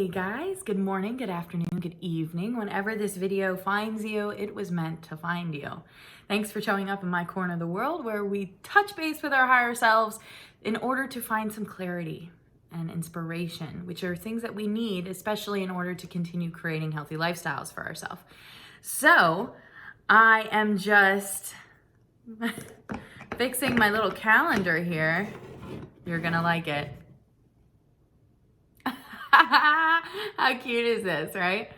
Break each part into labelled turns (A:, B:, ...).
A: Hey guys, good morning, good afternoon, good evening. Whenever this video finds you, it was meant to find you. Thanks for showing up in my corner of the world where we touch base with our higher selves in order to find some clarity and inspiration, which are things that we need, especially in order to continue creating healthy lifestyles for ourselves. So I am just fixing my little calendar here. You're gonna like it. How cute is this, right?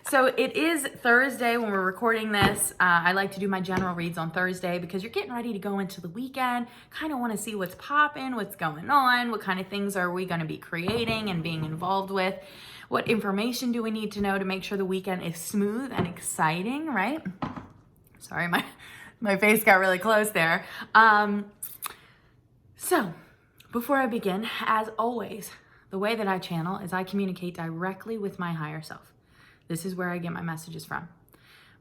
A: So it is Thursday when we're recording this. I like to do my general reads on Thursday because you're getting ready to go into the weekend. Kind of want to see what's popping, what's going on, what kind of things are we going to be creating and being involved with. What information do we need to know to make sure the weekend is smooth and exciting, right? Sorry, my face got really close there. So before I begin, as always, the way that I channel is I communicate directly with my higher self. This is where I get my messages from.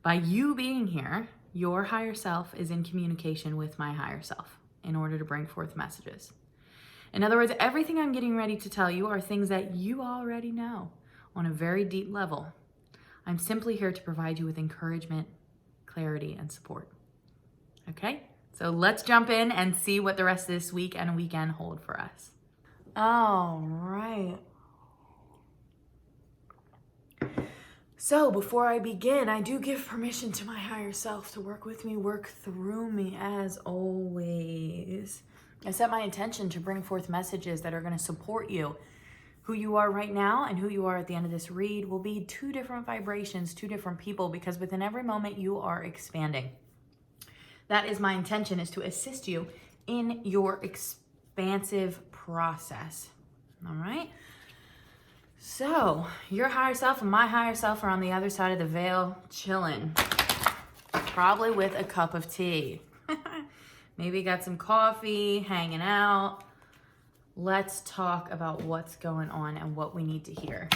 A: By you being here, your higher self is in communication with my higher self in order to bring forth messages. In other words, everything I'm getting ready to tell you are things that you already know on a very deep level. I'm simply here to provide you with encouragement, clarity, and support. Okay? So let's jump in and see what the rest of this week and weekend hold for us. All right. So before I begin, I do give permission to my higher self to work with me, work through me as always. I set my intention to bring forth messages that are going to support you. Who you are right now and who you are at the end of this read will be two different vibrations, two different people, because within every moment you are expanding. That is my intention, is to assist you in your expansive process. All right. So your higher self and my higher self are on the other side of the veil, chilling, probably with a cup of tea. Maybe got some coffee, hanging out. Let's talk about what's going on and what we need to hear.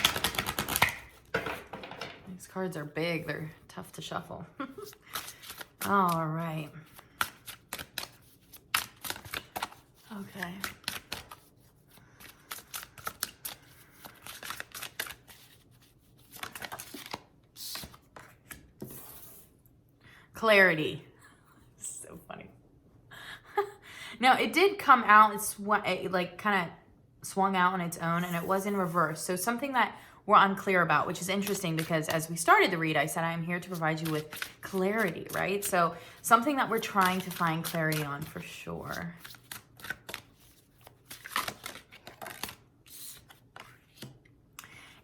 A: These cards are big. They're tough to shuffle. All right. Okay. Clarity. So funny. Now, it did come out, it like kind of swung out on its own, and it was in reverse. So something that we're unclear about, which is interesting because as we started the read, I said I'm here to provide you with clarity, right? So something that we're trying to find clarity on for sure.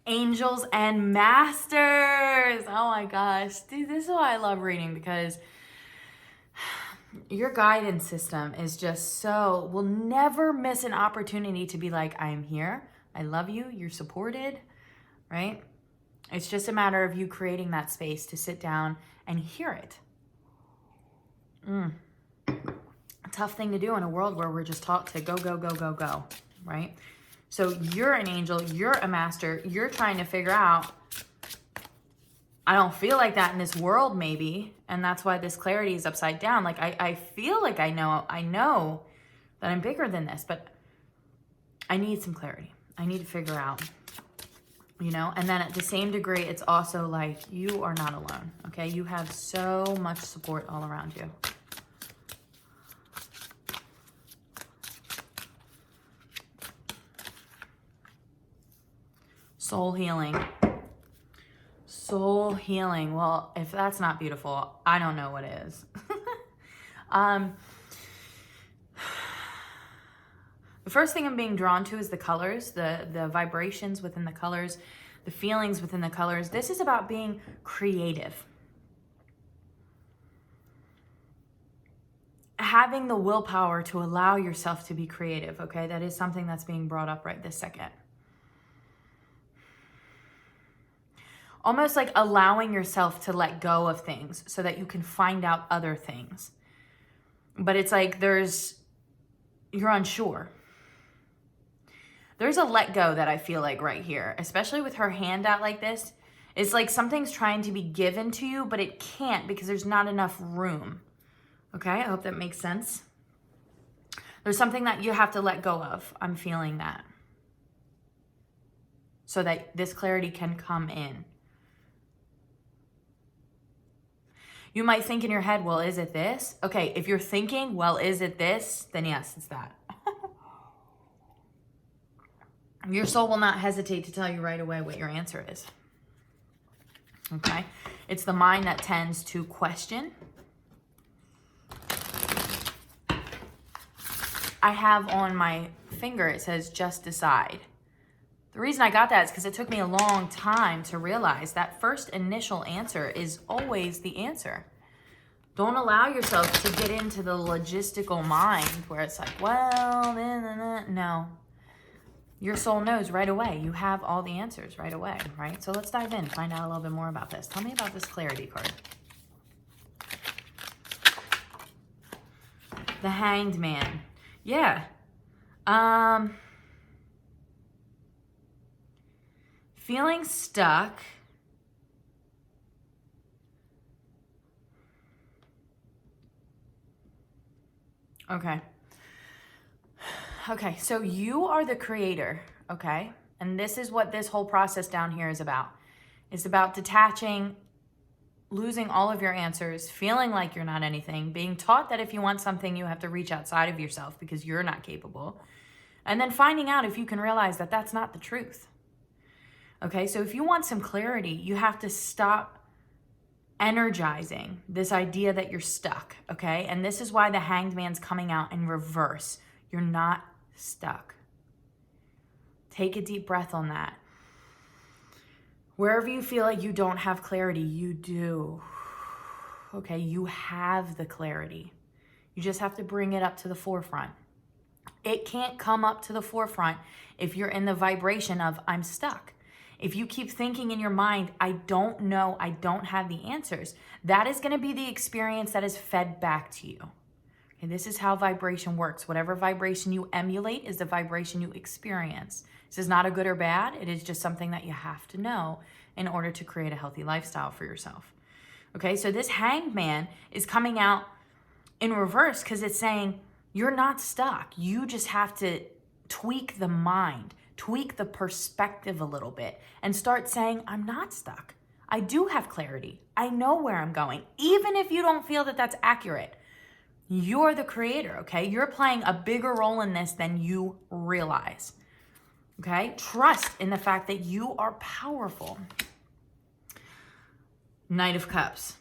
A: Angels and masters. Oh my gosh. Dude, this is why I love reading, because your guidance system is just so, will never miss an opportunity to be like, I am here. I love you. You're supported, right? It's just a matter of you creating that space to sit down and hear it. A tough thing to do in a world where we're just taught to go, go, go, go, go, right? So you're an angel, you're a master, you're trying to figure out, I don't feel like that in this world maybe, and that's why this clarity is upside down. Like I feel like I know that I'm bigger than this, but I need some clarity. I need to figure out, you know? And then at the same degree, it's also like you are not alone, okay? You have so much support all around you. Soul healing. Soul healing. Well, if that's not beautiful, I don't know what is. The first thing I'm being drawn to is the colors, the vibrations within the colors, the feelings within the colors. This is about being creative. Having the willpower to allow yourself to be creative, okay? That is something that's being brought up right this second. Almost like allowing yourself to let go of things so that you can find out other things. But it's like you're unsure. There's a let go that I feel like right here, especially with her hand out like this. It's like something's trying to be given to you, but it can't because there's not enough room. Okay, I hope that makes sense. There's something that you have to let go of. I'm feeling that. so that this clarity can come in. You might think in your head, well, is it this? Okay, if you're thinking, well, is it this? Then yes, it's that. Your soul will not hesitate to tell you right away what your answer is. Okay? It's the mind that tends to question. I have on my finger, it says, just decide. The reason I got that is because it took me a long time to realize that first initial answer is always the answer. Don't allow yourself to get into the logistical mind where it's like, well, no. Your soul knows right away. You have all the answers right away, right? So let's dive in, find out a little bit more about this. Tell me about this clarity card. The Hanged Man. Yeah. Feeling stuck. Okay, so you are the creator, okay? And this is what this whole process down here is about. It's about detaching, losing all of your answers, feeling like you're not anything, being taught that if you want something, you have to reach outside of yourself because you're not capable. And then finding out if you can realize that that's not the truth. Okay, so if you want some clarity, you have to stop energizing this idea that you're stuck, okay? And this is why the Hanged Man's coming out in reverse. You're not stuck. Take a deep breath on that. Wherever you feel like you don't have clarity, you do. Okay, you have the clarity. You just have to bring it up to the forefront. It can't come up to the forefront if you're in the vibration of I'm stuck. If you keep thinking in your mind, I don't know, I don't have the answers, that is going to be the experience that is fed back to you. Okay, this is how vibration works. Whatever vibration you emulate is the vibration you experience. This is not a good or bad. It is just something that you have to know in order to create a healthy lifestyle for yourself. Okay, so this Hanged Man is coming out in reverse because it's saying you're not stuck. You just have to tweak the mind, tweak the perspective a little bit, and start saying, I'm not stuck. I do have clarity. I know where I'm going. Even if you don't feel that that's accurate, you're the creator, okay? You're playing a bigger role in this than you realize, okay? Trust in the fact that you are powerful. Knight of Cups.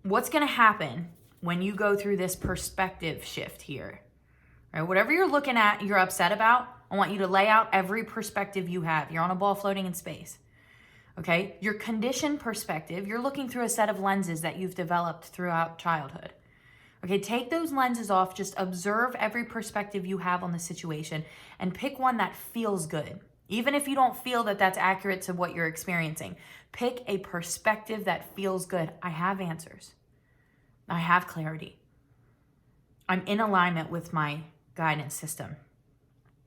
A: What's going to happen when you go through this perspective shift here? Right? Whatever you're looking at, you're upset about, I want you to lay out every perspective you have. You're on a ball floating in space. Okay? Your conditioned perspective, you're looking through a set of lenses that you've developed throughout childhood. Okay, take those lenses off, just observe every perspective you have on the situation and pick one that feels good. Even if you don't feel that that's accurate to what you're experiencing, pick a perspective that feels good. I have answers. I have clarity. I'm in alignment with my guidance system.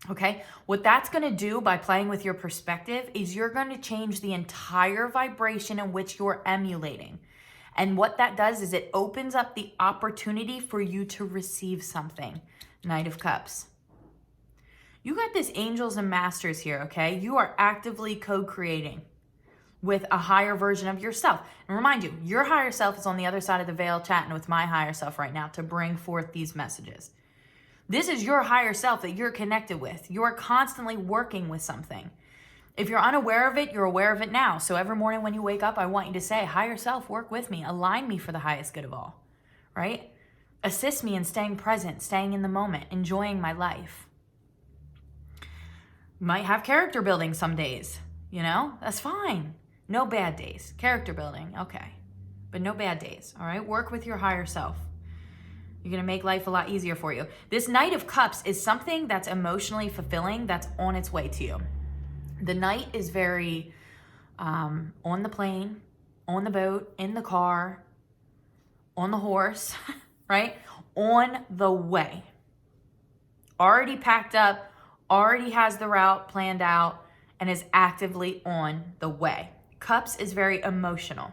A: Okay, what that's going to do by playing with your perspective is you're going to change the entire vibration in which you're emulating. And what that does is it opens up the opportunity for you to receive something. Knight of Cups. You got this angels and masters here, okay? You are actively co-creating with a higher version of yourself. And remind you, your higher self is on the other side of the veil chatting with my higher self right now to bring forth these messages. This is your higher self that you're connected with. You're constantly working with something. If you're unaware of it, you're aware of it now. So every morning when you wake up, I want you to say, higher self, work with me, align me for the highest good of all, right? Assist me in staying present, staying in the moment, enjoying my life. You might have character building some days, you know, that's fine. No bad days. Character building, okay. But no bad days, all right? Work with your higher self. You're going to make life a lot easier for you. This Knight of Cups is something that's emotionally fulfilling that's on its way to you. The Knight is very on the plane, on the boat, in the car, on the horse, right? On the way. Already packed up, already has the route planned out, and is actively on the way. Cups is very emotional.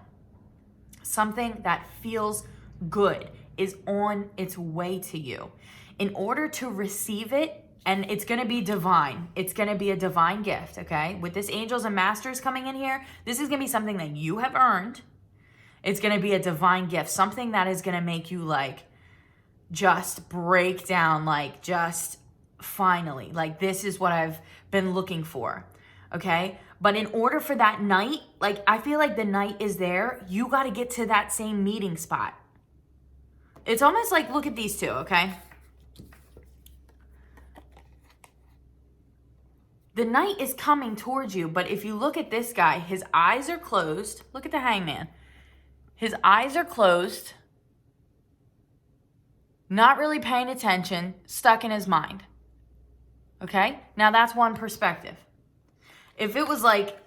A: Something that feels good is on its way to you. In order to receive it, And it's going to be divine. It's going to be a divine gift, okay? With this angels and masters coming in here, this is going to be something that you have earned. It's going to be a divine gift, something that is going to make you like just break down, like just finally, like this is what I've been looking for, okay? But in order for that night, like I feel like the night is there, you got to get to that same meeting spot. It's almost like, look at these two, okay? The night is coming towards you, but if you look at this guy, his eyes are closed. Look at the hangman. His eyes are closed, not really paying attention, stuck in his mind. Okay? Now that's one perspective. If it was like,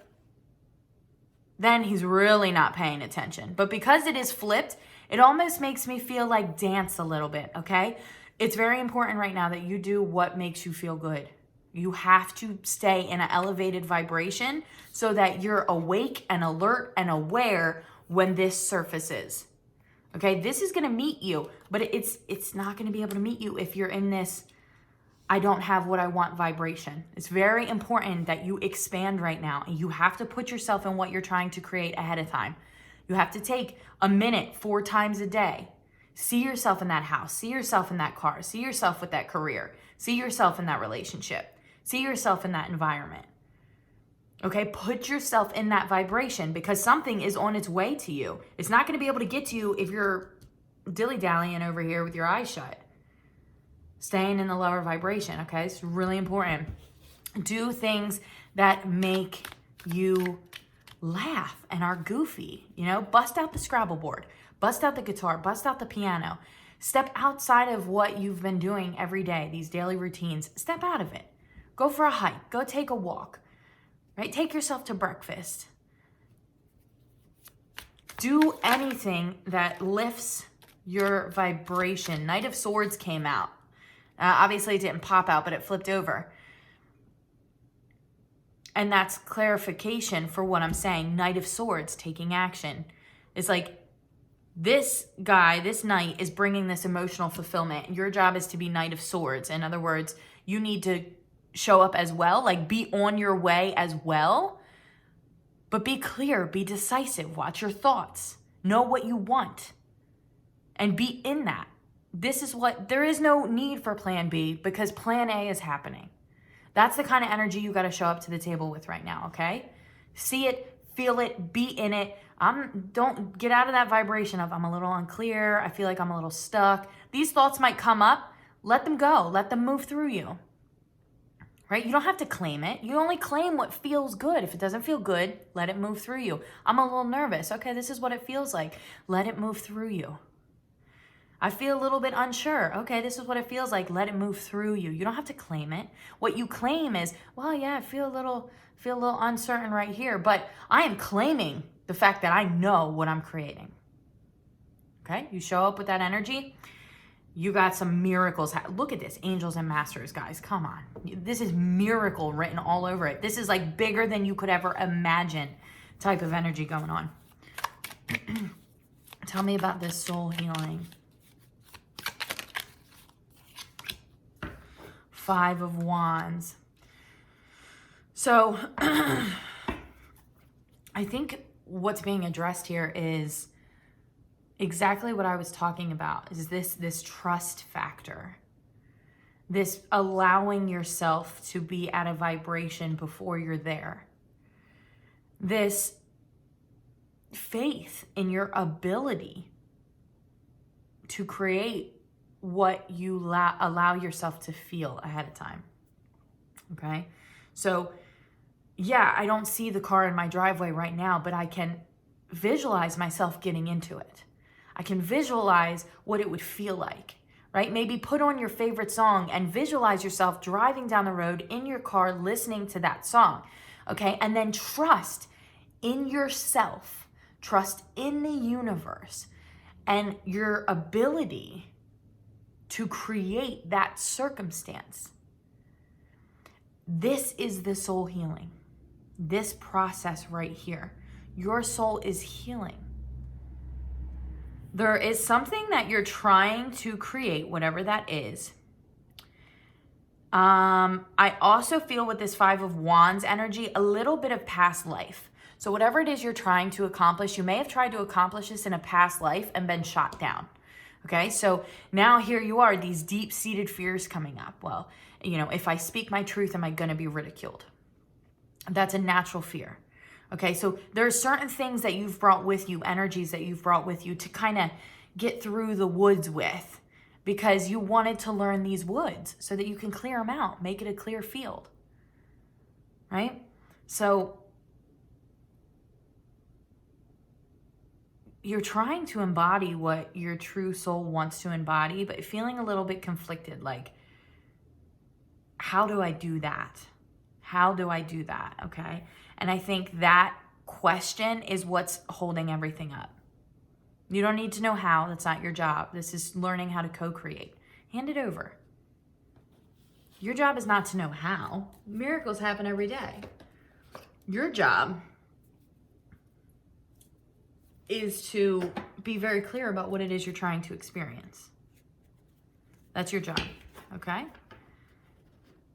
A: then he's really not paying attention. But because it is flipped, it almost makes me feel like dance a little bit, okay? It's very important right now that you do what makes you feel good. You have to stay in an elevated vibration so that you're awake and alert and aware when this surfaces. Okay, this is gonna meet you, but it's not gonna be able to meet you if you're in this I don't have what I want vibration. It's very important that you expand right now, and you have to put yourself in what you're trying to create ahead of time. You have to take a minute 4 times a day. See yourself in that house, see yourself in that car, see yourself with that career, see yourself in that relationship. See yourself in that environment. Okay, put yourself in that vibration because something is on its way to you. It's not going to be able to get to you if you're dilly-dallying over here with your eyes shut. Staying in the lower vibration, okay? It's really important. Do things that make you laugh and are goofy, you know? Bust out the Scrabble board. Bust out the guitar. Bust out the piano. Step outside of what you've been doing every day, these daily routines. Step out of it. Go for a hike. Go take a walk, right? Take yourself to breakfast. Do anything that lifts your vibration. Knight of Swords came out. Obviously, it didn't pop out, but it flipped over. And that's clarification for what I'm saying. Knight of Swords, taking action. It's like this guy, this knight, is bringing this emotional fulfillment. Your job is to be Knight of Swords. In other words, you need to show up as well, like be on your way as well, but be clear, be decisive, watch your thoughts, know what you want, and be in that. This is what, there is no need for plan B because plan A is happening. That's the kind of energy you got to show up to the table with right now, okay? See it, feel it, be in it. Don't get out of that vibration of I'm a little unclear, I feel like I'm a little stuck. These thoughts might come up, let them go, let them move through you. Right? You don't have to claim it. You only claim what feels good. If it doesn't feel good, let it move through you. I'm a little nervous. Okay, this is what it feels like. Let it move through you. I feel a little bit unsure. Okay, this is what it feels like. Let it move through you. You don't have to claim it. What you claim is, well, yeah, I feel a little uncertain right here, but I am claiming the fact that I know what I'm creating. Okay? You show up with that energy. You got some miracles. Look at this. Angels and masters, guys. Come on. This is miracle written all over it. This is like bigger than you could ever imagine type of energy going on. Tell me about this soul healing. 5 of Wands. So I think what's being addressed here is exactly what I was talking about, is this trust factor, this allowing yourself to be at a vibration before you're there, this faith in your ability to create what you allow yourself to feel ahead of time. Okay, so yeah, I don't see the car in my driveway right now, but I can visualize myself getting into it. I can visualize what it would feel like, right? Maybe put on your favorite song and visualize yourself driving down the road in your car, listening to that song, okay? And then trust in yourself, trust in the universe and your ability to create that circumstance. This is the soul healing, this process right here. Your soul is healing. There is something that you're trying to create, whatever that is, I also feel with this 5 of Wands energy, a little bit of past life. So whatever it is you're trying to accomplish, you may have tried to accomplish this in a past life and been shot down. Okay, so now here you are, these deep-seated fears coming up. Well, you know, if I speak my truth, am I going to be ridiculed? That's a natural fear. Okay, so there are certain things that you've brought with you, energies that you've brought with you to kind of get through the woods with, because you wanted to learn these woods so that you can clear them out, make it a clear field, right? So you're trying to embody what your true soul wants to embody, but feeling a little bit conflicted, like, how do I do that? How do I do that? Okay. And I think that question is what's holding everything up. You don't need to know how. That's not your job. This is learning how to co-create. Hand it over. Your job is not to know how. Miracles happen every day. Your job is to be very clear about what it is you're trying to experience. That's your job, okay?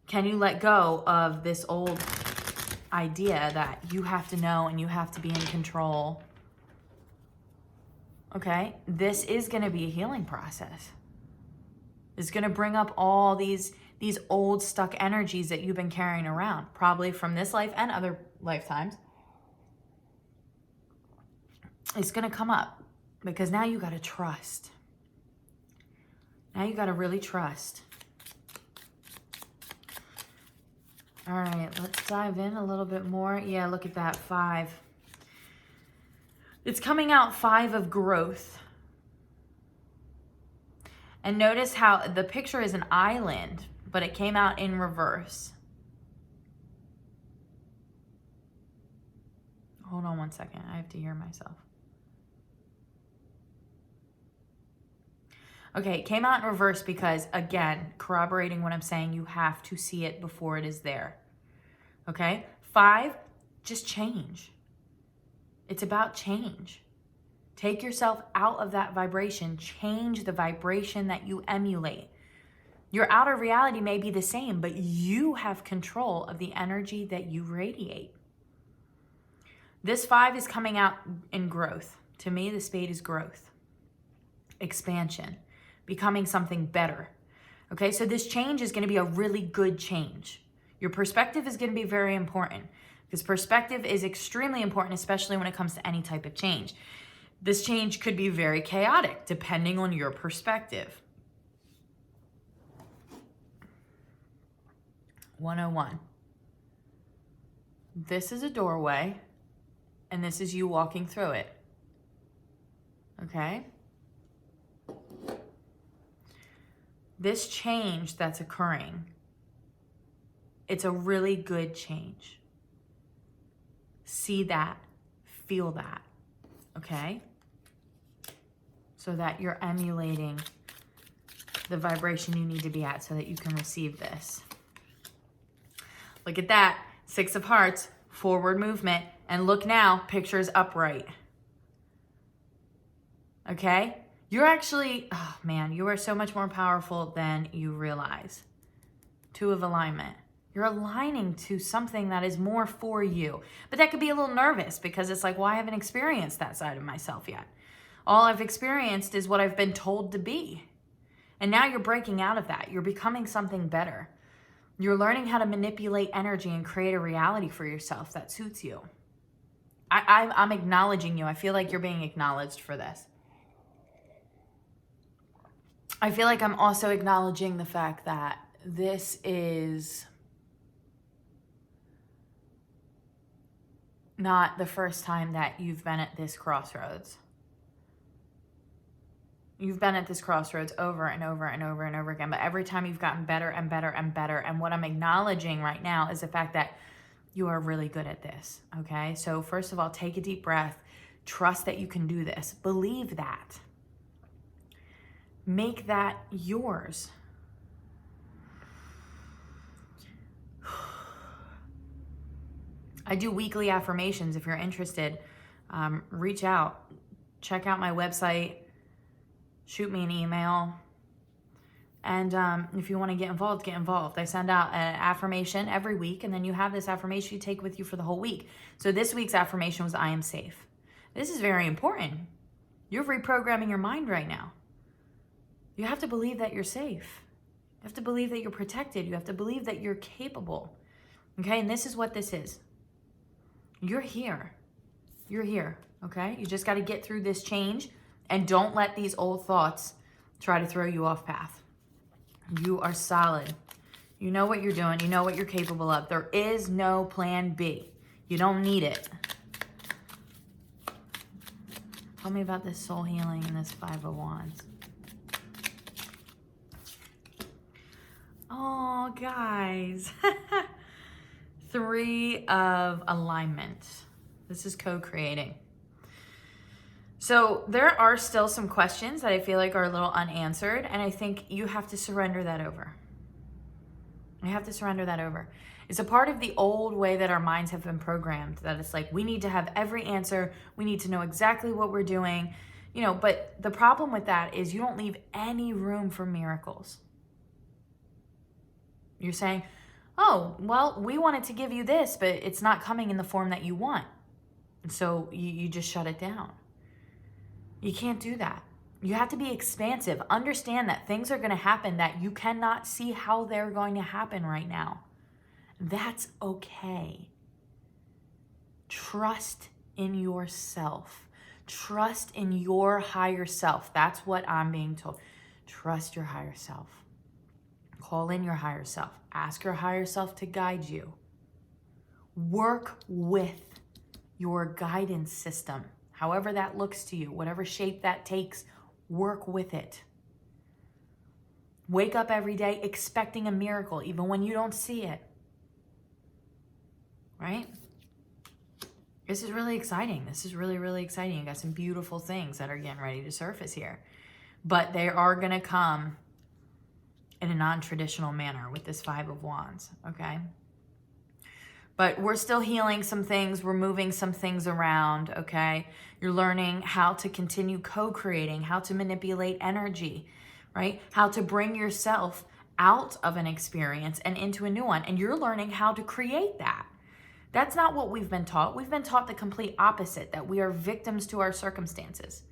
A: Can you let go of this old idea that you have to know and you have to be in control? Okay, this is going to be a healing process. It's going to bring up all these old stuck energies that you've been carrying around, probably from this life and other lifetimes. It's going to come up because now you got to trust. Now you got to really trust. All right, let's dive in a little bit more. Yeah, look at that, 5. It's coming out 5 of growth. And notice how the picture is an island, but it came out in reverse. Hold on one second. I have to hear myself. Okay, it came out in reverse because, again, corroborating what I'm saying, you have to see it before it is there. Okay? 5, just change. It's about change. Take yourself out of that vibration. Change the vibration that you emulate. Your outer reality may be the same, but you have control of the energy that you radiate. This 5 is coming out in growth. To me, the spade is growth, expansion, becoming something better. Okay, so this change is going to be a really good change. Your perspective is going to be very important because perspective is extremely important, especially when it comes to any type of change. This change could be very chaotic depending on your perspective. 101. This is a doorway, and this is you walking through it. Okay? This change that's occurring, it's a really good change. See that, feel that, okay? So that you're emulating the vibration you need to be at so that you can receive this. Look at that, 6 of Hearts, forward movement, and look now, picture's upright. Okay? You're actually, oh man, you are so much more powerful than you realize. 2 of alignment. You're aligning to something that is more for you. But that could be a little nervous because it's like, well, I haven't experienced that side of myself yet. All I've experienced is what I've been told to be. And now you're breaking out of that. You're becoming something better. You're learning how to manipulate energy and create a reality for yourself that suits you. I'm acknowledging you. I feel like you're being acknowledged for this. I feel like I'm also acknowledging the fact that this is not the first time that you've been at this crossroads. You've been at this crossroads over and over and over and over again, but every time you've gotten better and better and better. And what I'm acknowledging right now is the fact that you are really good at this, okay? So first of all, take a deep breath. Trust that you can do this. Believe that. Make that yours. I do weekly affirmations. If you're interested, reach out. Check out my website. Shoot me an email. And if you want to get involved, get involved. I send out an affirmation every week, and then you have this affirmation you take with you for the whole week. So this week's affirmation was, I am safe. This is very important. You're reprogramming your mind right now. You have to believe that you're safe. You have to believe that you're protected. You have to believe that you're capable. Okay, and this is what this is. You're here. You're here, okay? You just got to get through this change, and don't let these old thoughts try to throw you off path. You are solid. You know what you're doing. You know what you're capable of. There is no plan B. You don't need it. Tell me about this soul healing and this 5 of Wands. Oh, guys. 3 of alignment. This is co-creating. So there are still some questions that I feel like are a little unanswered, and I think you have to surrender that over. You have to surrender that over. It's a part of the old way that our minds have been programmed, that it's like, we need to have every answer. We need to know exactly what we're doing. You know, but the problem with that is you don't leave any room for miracles. You're saying, oh, well, we wanted to give you this, but it's not coming in the form that you want. And so you just shut it down. You can't do that. You have to be expansive. Understand that things are going to happen that you cannot see how they're going to happen right now. That's okay. Trust in yourself. Trust in your higher self. That's what I'm being told. Trust your higher self. Call in your higher self. Ask your higher self to guide you. Work with your guidance system. However that looks to you, whatever shape that takes, work with it. Wake up every day expecting a miracle, even when you don't see it. Right? This is really exciting. This is really, really exciting. You got some beautiful things that are getting ready to surface here. But they are going to come in a non-traditional manner with this 5 of Wands, okay? But we're still healing some things. We're moving some things around, okay? You're learning how to continue co-creating, how to manipulate energy, right? How to bring yourself out of an experience and into a new one. And you're learning how to create that. That's not what we've been taught. We've been taught the complete opposite, that we are victims to our circumstances.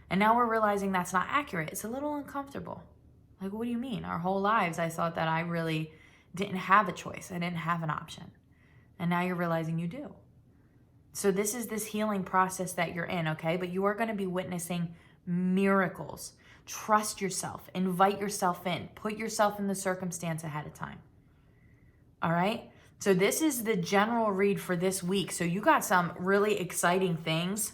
A: And now we're realizing that's not accurate. It's a little uncomfortable. Like, what do you mean? Our whole lives, I thought that I really didn't have a choice. I didn't have an option. And now you're realizing you do. So this is this healing process that you're in, okay? But you are going to be witnessing miracles. Trust yourself. Invite yourself in. Put yourself in the circumstance ahead of time. All right? So this is the general read for this week. So you got some really exciting things.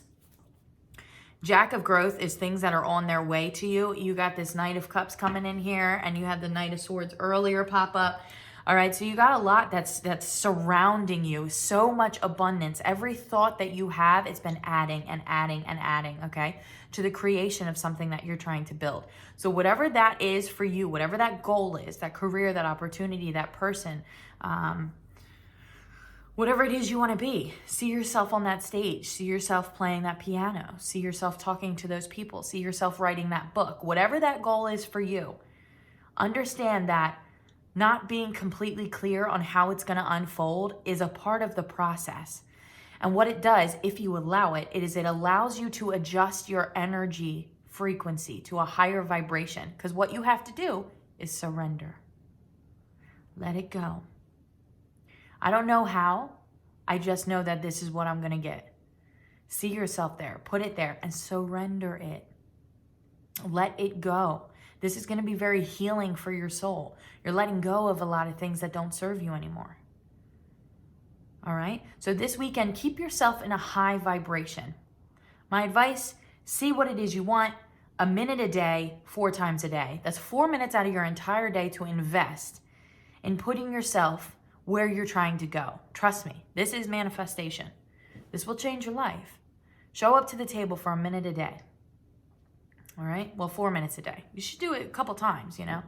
A: Jack of Growth is things that are on their way to you. You got this Knight of Cups coming in here, and you had the Knight of Swords earlier pop up. All right, so you got a lot that's surrounding you, so much abundance. Every thought that you have, it's been adding and adding and adding, okay, to the creation of something that you're trying to build. So whatever that is for you, whatever that goal is, that career, that opportunity, that person, whatever it is you want to be, see yourself on that stage, see yourself playing that piano, see yourself talking to those people, see yourself writing that book. Whatever that goal is for you, understand that not being completely clear on how it's going to unfold is a part of the process. And what it does, if you allow it, it allows you to adjust your energy frequency to a higher vibration. Because what you have to do is surrender. Let it go. I don't know how. I just know that this is what I'm going to get. See yourself there. Put it there and surrender it. Let it go. This is going to be very healing for your soul. You're letting go of a lot of things that don't serve you anymore. All right? So this weekend, keep yourself in a high vibration. My advice, see what it is you want. A minute a day, 4 times a day. That's 4 minutes out of your entire day to invest in putting yourself where you're trying to go. Trust me, this is manifestation. This will change your life. Show up to the table for a minute a day. All right? Well, 4 minutes a day. You should do it a couple times, you know.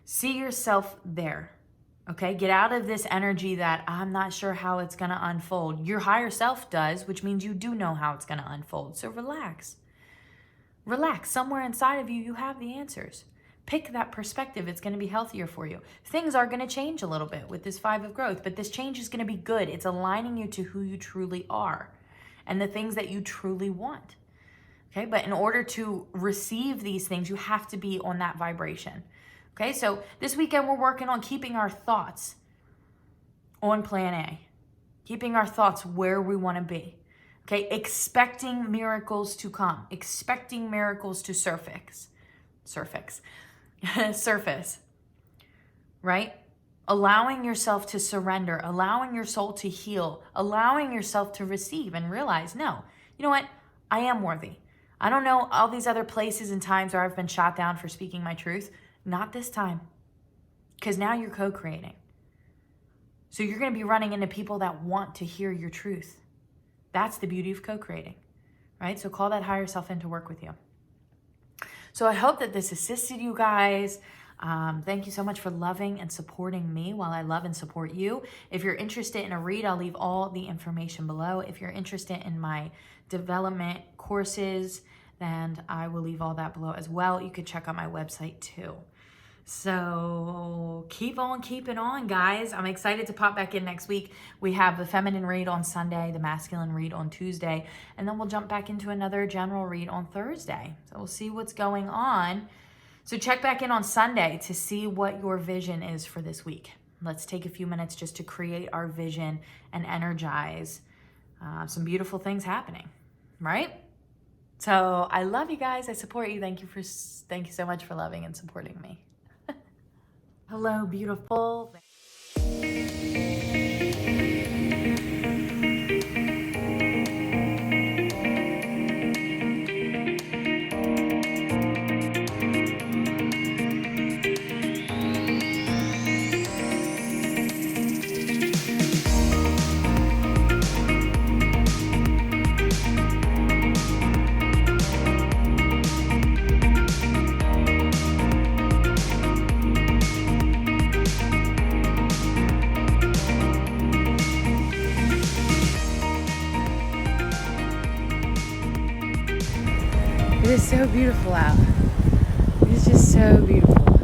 A: See yourself there, okay? Get out of this energy that I'm not sure how it's going to unfold. Your higher self does, which means you do know how it's going to unfold. So relax. Relax. Somewhere inside of you, you have the answers. Pick that perspective. It's going to be healthier for you. Things are going to change a little bit with this 5 of growth, but this change is going to be good. It's aligning you to who you truly are and the things that you truly want. Okay, but in order to receive these things, you have to be on that vibration. Okay, so this weekend we're working on keeping our thoughts on plan A, keeping our thoughts where we want to be. Okay, expecting miracles to come, expecting miracles to surface, right? Allowing yourself to surrender, allowing your soul to heal, allowing yourself to receive and realize, no, you know what? I am worthy. I don't know all these other places and times where I've been shot down for speaking my truth. Not this time, because now you're co-creating. So you're going to be running into people that want to hear your truth. That's the beauty of co-creating, right? So call that higher self in to work with you. So I hope that this assisted you guys. Thank you so much for loving and supporting me while I love and support you. If you're interested in a read, I'll leave all the information below. If you're interested in my development courses, then I will leave all that below as well. You could check out my website too. So keep on keeping on, guys. I'm excited to pop back in next week. We have the feminine read on Sunday, the masculine read on Tuesday, and then we'll jump back into another general read on Thursday. So we'll see what's going on. So check back in on Sunday to see what your vision is for this week. Let's take a few minutes just to create our vision and energize some beautiful things happening, right? So I love you guys. I support you. Thank you so much for loving and supporting me. Hello, beautiful. It is so beautiful out. It is just so beautiful.